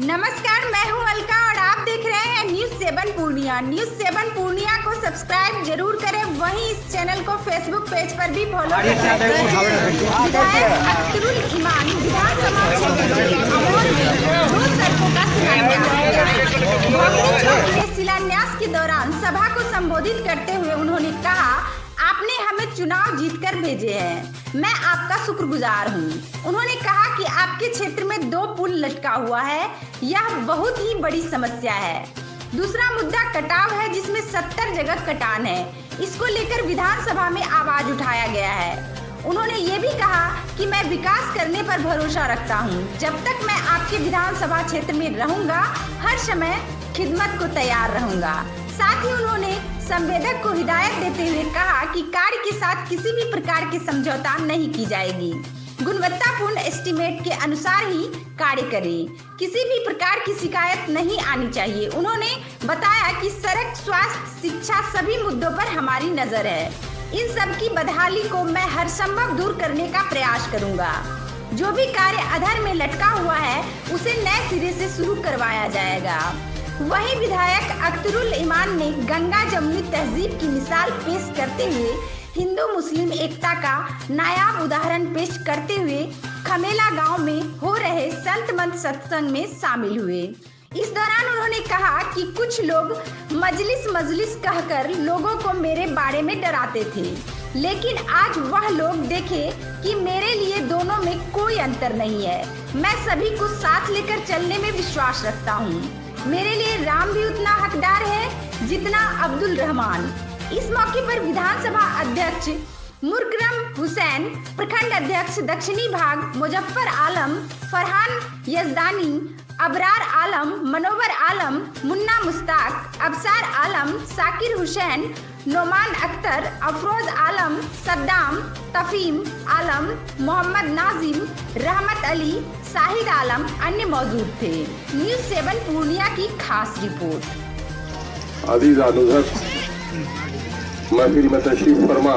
नमस्कार, मैं हूं अलका और आप देख रहे हैं न्यूज़ 7 पूर्णिया। न्यूज़ 7 पूर्णिया को सब्सक्राइब जरूर करें, वहीं इस चैनल को फेसबुक पेज पर भी फॉलो करें। विधायक अख्तरुल ईमान विधानसभा क्षेत्र में दो सड़कों का शिलान्यास के दौरान सभा को संबोधित करते हुए उन्होंने कहा, आपने हमें चुनाव जीतकर भेजे हैं, मैं आपका शुक्रगुजार हूं। उन्होंने कहा कि आपके क्षेत्र में 2 पुल लटका हुआ है, यह बहुत ही बड़ी समस्या है। दूसरा मुद्दा कटाव है, जिसमें 70 जगह कटान है। इसको लेकर विधानसभा में आवाज उठाया गया है। उन्होंने ये भी कहा कि मैं विकास करने पर भरोसा रखता हूं। जब तक मैं आपके विधानसभा क्षेत्र में रहूंगा, हर समय खिदमत को तैयार रहूंगा। साथ ही उन्होंने संवेदक को हिदायत देते हुए कहा कि कार्य के साथ किसी भी प्रकार की समझौता नहीं की जाएगी। गुणवत्तापूर्ण एस्टीमेट के अनुसार ही कार्य करें, किसी भी प्रकार की शिकायत नहीं आनी चाहिए। उन्होंने बताया कि सड़क, स्वास्थ्य, शिक्षा सभी मुद्दों पर हमारी नजर है। इन सब की बदहाली को मैं हर संभव दूर करने का प्रयास करूंगा। जो भी कार्य अधर में लटका हुआ है, उसे नए सिरे से शुरू करवाया जाएगा। वहीं विधायक अख्तरुल ईमान ने गंगा जमुनी तहजीब की मिसाल पेश करते हुए हिंदू मुस्लिम एकता का नायाब उदाहरण पेश करते हुए खमेला गांव में हो रहे संत मंत सत्संग में शामिल हुए। इस दौरान उन्होंने कहा कि कुछ लोग मजलिस कहकर लोगों को मेरे बारे में डराते थे, लेकिन आज वह लोग देखे कि मेरे लिए दोनों में कोई अंतर नहीं है। मैं सभी को साथ लेकर चलने में विश्वास रखता हूँ। मेरे लिए राम भी उतना हकदार है जितना अब्दुल रहमान। इस मौके पर विधानसभा अध्यक्ष मुकर्रम हुसैन, प्रखंड अध्यक्ष दक्षिणी भाग मुजफ्फर आलम, फरहान यजदानी, अबरार आलम, मनोवर आलम, मुन्ना मुश्ताक, अबसार आलम, साकिर हुसैन, नोमान अख्तर, अफरोज आलम, सद्दाम, तफीम आलम, मोहम्मद नाजिम, रहमत अली, शाहिद आलम अन्य मौजूद थे। न्यूज़ 7 पूर्णिया की खास रिपोर्ट। अजीज आनुधर महफिल में तशरीफ फरमा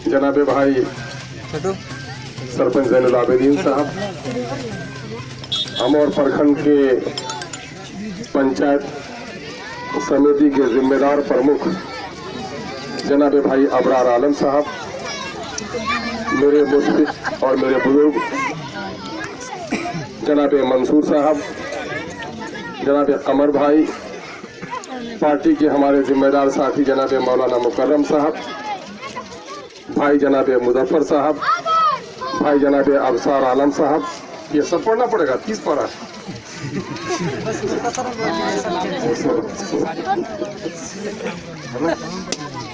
जनाबे भाई सरपंच ज़ैनुल आबिदीन साहब, अमौर प्रखंड के पंचायत समिति के जिम्मेदार प्रमुख जनाबे भाई अबरार आलम साहब, मेरे मुश्फिक और मेरे बुजुर्ग जनाबे मंसूर साहब, जनाबे कमर भाई, पार्टी के हमारे जिम्मेदार साथी जनाबे मौलाना मुकर्रम साहब, भाई जनाबे मुजफ्फर साहब, भाई जनाबे अबसार आलम साहब। ये सब पढ़ना पड़ेगा, 30 पारा।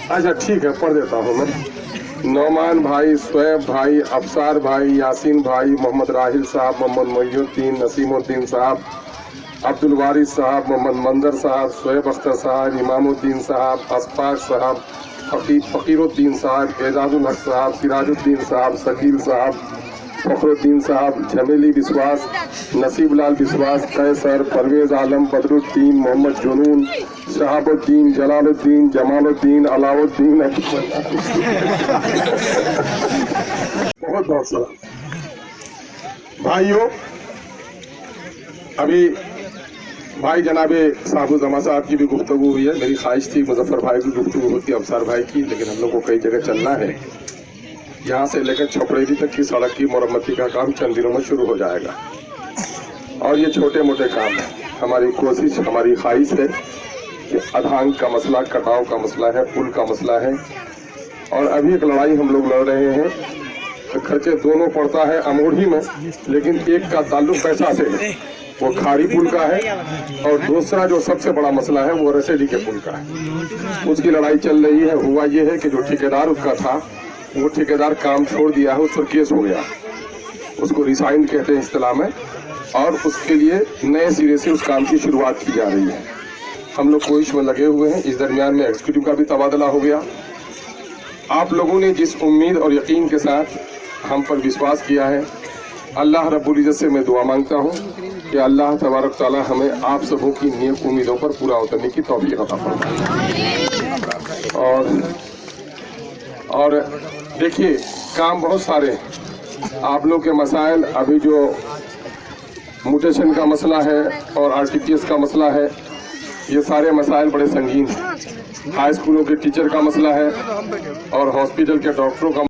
अच्छा ठीक है, पढ़ देता हूँ मैं। नौमान भाई, शुएब भाई, अबसार भाई, यासीन भाई, मोहम्मद राहिल साहब, मोहम्मद मोइनुद्दीन, नसीमुद्दीन साहब, अब्दुल वारिस साहब, मोहम्मद मंजर साहब, शुएब अख्तर साहब, इमामुद्दीन साहब, अस्फाक साहब, फकीरुद्दीन साहब, एजाजुल हक साहब, सिराजुद्दीन साहब, शकील साहब, फखरुद्दीन साहब, झमेली विश्वास, नसीब लाल विश्वास, कैसर, परवेज आलम, बदरुद्दीन, मोहम्मद जुनून, शहाबुद्दीन, जलालुद्दीन, जमालुद्दीन, अलाउद्दीन, बहुत बहुत सलाम भाइयों। अभी भाई जनाबे साहबुज़मा साहब की भी गुफ्तगू हुई है। मेरी ख्वाहिश थी मुजफ्फर भाई की गुफ्तगू होती, अबसार भाई की, लेकिन हम लोग को कई जगह चलना है। यहाँ से लेकर छपड़ेली तक की सड़क की मरम्मती का काम चंद दिनों में शुरू हो जाएगा और ये छोटे मोटे काम है। हमारी कोशिश, हमारी ख्वाहिश है कि अधांग का मसला, कटाव का मसला है, पुल का मसला है, और अभी एक लड़ाई हम लोग लड़ रहे हैं। खर्चे दोनों पड़ता है अमोढ़ी में, लेकिन एक का ताल्लुक पैसा से है, वो खाड़ी पुल का है, और दूसरा जो सबसे बड़ा मसला है वो रसेली के पुल का है। उसकी लड़ाई चल रही है। हुआ ये है कि जो ठेकेदार उसका था, वो ठेकेदार काम छोड़ दिया है, उस पर केस हो गया, उसको रिसाइन कहते हैं इस्तिलाह में, और उसके लिए नए सिरे से उस काम की शुरुआत की जा रही है। हम लोग कोशिश में लगे हुए हैं। इस दरमियान में एग्जीक्यूटिव का भी तबादला हो गया। आप लोगों ने जिस उम्मीद और यकीन के साथ हम पर विश्वास किया है, अल्लाह रब्बुल इज़्ज़त से मैं दुआ मांगता हूँ कि अल्लाह तबारक ताला हमें आप सबों की नेक उम्मीदों पर पूरा उतरने की तौफीक अता फरमाए। और देखिए, काम बहुत सारे हैं। आप लोग के मसाइल अभी जो म्यूटेशन का मसला है और आरटीपीएस का मसला है। ये सारे मसाइल बड़े संगीन हैं। हाई स्कूलों के टीचर का मसला है और हॉस्पिटल के डॉक्टरों का